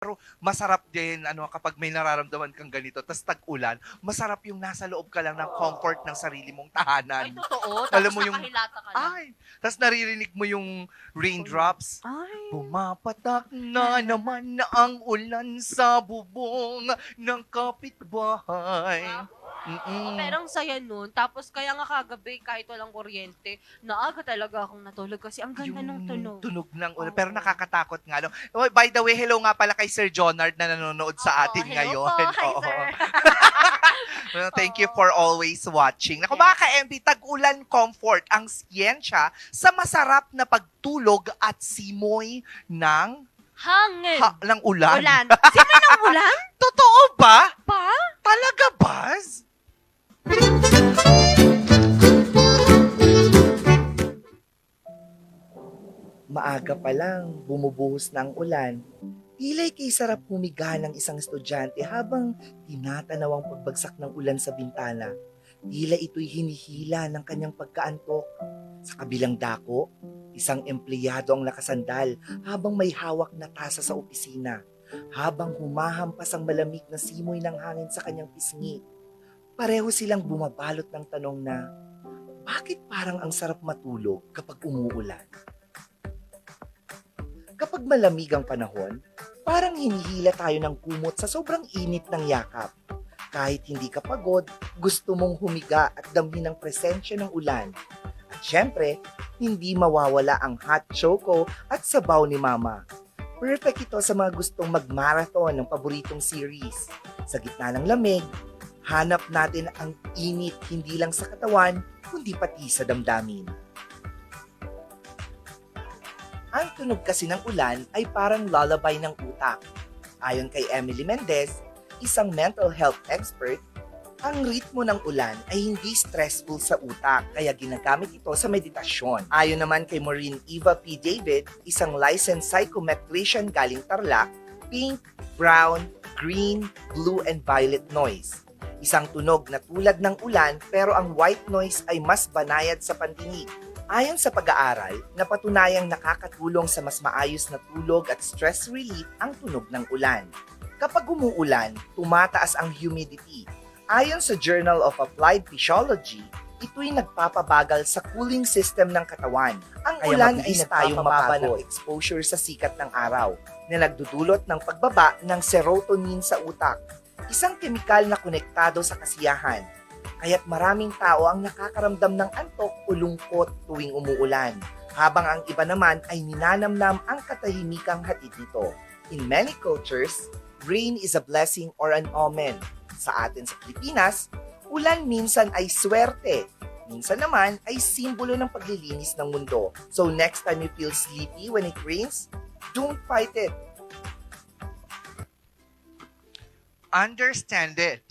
Pero masarap din kapag may nararamdaman kang ganito tas tag-ulan, masarap yung nasa loob ka lang ng comfort ng sarili mong tahanan. Ay, totoo. Alam Tapos mo yung nakahilata ka lang. tas naririnig mo yung raindrops. Ay. Pumapatak na naman na ang ulan sa bubong ng kapitbahay. Pero ang saya nun. Tapos kaya nga kagabi, kahit walang kuryente, naaga talaga akong natulog kasi ang ganda ng tunog. Tunog ng ulan. Oo. Pero nakakatakot nga. No? Oh, by the way, hello nga pala kay Sir Jonard na nanonood sa atin Hello ngayon. po. Hi, Oo. sir. Well, thank you for always watching. Naku, mga ka-MB, tag-ulan comfort ang siyensya sa masarap na pagtulog at simoy ng, Hangin. ng ulan. Ulan. Sino ng ulan? Totoo ba? Pa? Talaga, Baz? Maaga pa lang, bumubuhos na ang ulan. Tila'y kay sarap humiga ng isang estudyante habang tinatanaw ang pagbagsak ng ulan sa bintana. Tila ito'y hinihila ng kanyang pagkaantok. Sa kabilang dako, isang empleyado ang nakasandal habang may hawak na tasa sa opisina. Habang humahampas ang malamig na simoy ng hangin sa kanyang pisngi. Pareho silang bumabalot ng tanong na, bakit parang ang sarap matulog kapag umuulan? Kapag malamig ang panahon, parang hinihila tayo ng kumot sa sobrang init ng yakap. Kahit hindi ka pagod, gusto mong humiga at damhin ang presensya ng ulan. At syempre, hindi mawawala ang hot choco at sabaw ni Mama. Perfect ito sa mga gustong mag-marathon ng paboritong series. Sa gitna ng lamig, hanap natin ang init hindi lang sa katawan, kundi pati sa damdamin. Ang tunog kasi ng ulan ay parang lullaby ng utak. Ayon kay Emily Mendez, isang mental health expert, ang ritmo ng ulan ay hindi stressful sa utak kaya ginagamit ito sa meditasyon. Ayon naman kay Maureen Eva P. David, isang licensed psychometrician galing Tarlac, pink, brown, green, blue, and violet noise. Isang tunog na tulad ng ulan pero ang white noise ay mas banayad sa pandinig. Ayon sa pag-aaral, napatunayang nakakatulong sa mas maayos na tulog at stress relief ang tunog ng ulan. Kapag umuulan, tumataas ang humidity. Ayon sa Journal of Applied Physiology, ito'y nagpapabagal sa cooling system ng katawan. Ang ulan ay tayong mababa ng exposure sa sikat ng araw na nagdudulot ng pagbaba ng serotonin sa utak, isang kemikal na konektado sa kasiyahan. Kaya't maraming tao ang nakakaramdam ng antok o lungkot tuwing umuulan, habang ang iba naman ay ninanamnam ang katahimikang hatid nito. In many cultures, rain is a blessing or an omen. Sa atin sa Pilipinas, ulan minsan ay swerte, minsan naman ay simbolo ng paglilinis ng mundo. So next time you feel sleepy when it rains, don't fight it. Understand it.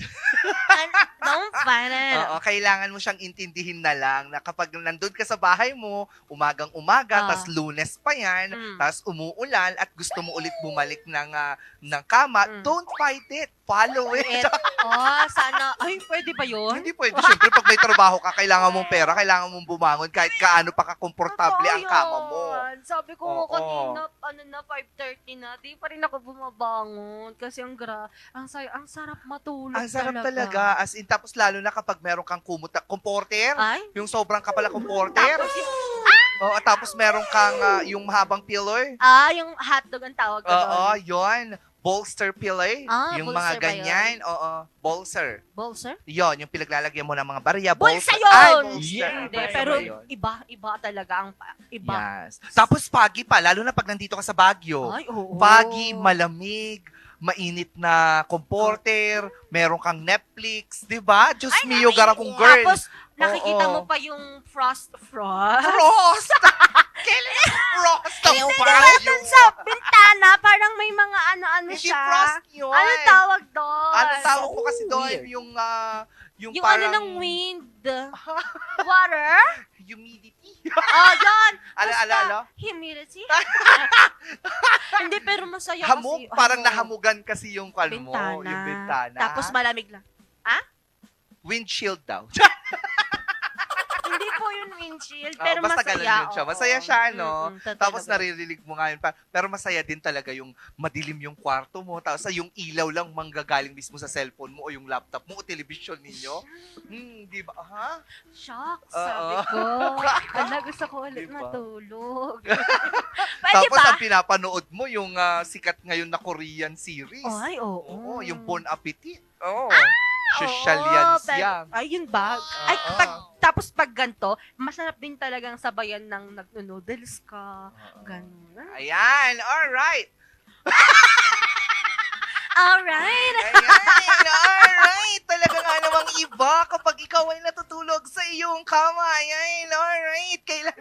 Don't fight it. Oo, kailangan mo siyang intindihin na lang na kapag nandun ka sa bahay mo, umagang-umaga, tas Lunes pa yan, tas umuulan at gusto mo ulit bumalik ng kama, don't fight it. Follow it. Sana. Ay, pwede ba yun? Hindi pwede. Siyempre, pag may trabaho ka, kailangan mong pera, kailangan mong bumangon kahit kaano pa kakomportable ang kama mo. Sabi ko Oo. kanina, 5:30 na, di pa rin ako bumabangon. Kasi ang sarap matulog Ang sarap talaga. As in, tapos lalo na kapag meron kang komporter, Ay? yung sobrang kapal na komporter. Oo, tapos meron kang yung mahabang pillow. Yung hotdog ang tawag ko Oo, doon. yun. Bolster pillow. Yung bolster mga ba ganyan. Oo, bolster. Bolster? Yun, yung pinaglalagyan mo ng mga barya. Bulsa Ay, yun! bolster. Hindi, Bolster pero ba yun? iba talaga ang iba. Yes. Tapos foggy pa, lalo na pag nandito ka sa Baguio. Ay, oo. Foggy, malamig, mainit na comporter, meron kang Netflix, di ba? Diyos mio, gara kong girl. Tapos, nakikita Oo. mo pa yung frost. Frost! Kailan yung frost ang Hindi Baguio? dun sa bintana, parang may mga ano-ano Hindi siya. frost yun. Ano tawag doon? Ano tawag ko kasi doon? Weird. Yung Yung parang... ano ng wind. Water? Humidity. Yun. Ala. Humidity? Hindi, pero masaya Hamog, kasi. parang nahamugan kasi yung mo, Bintana. yung bintana. Tapos malamig lang. windshield daw. Hindi po yun windshield, pero basta masaya. ganun yun siya. Masaya oo. siya, no? Totoo Tapos talaga. naririnig mo nga yun pa. Pero masaya din talaga yung madilim yung kwarto mo. Tapos yung ilaw lang manggagaling mismo sa cellphone mo o yung laptop mo o television ninyo. Di ba? Ha? Shocks, Oo. sabi ko. Ala, gusto ko ulit Diba? matulog. Pwede Tapos ba? ang pinapanood mo yung sikat ngayon na Korean series. Ay, oo. Oo, yung Bon Appetit. Oo. Oo, Social yan pero- siya. Ay, yun ba? Ay, tapos pag ganito, masarap din talagang sabayan ng nagno-noodles ka. Ganun. Ayan, alright. Alright! Ayan, alright. Talaga nga namang iba kapag ikaw ay natutulog sa iyong kama. Ayan, alright. Kailan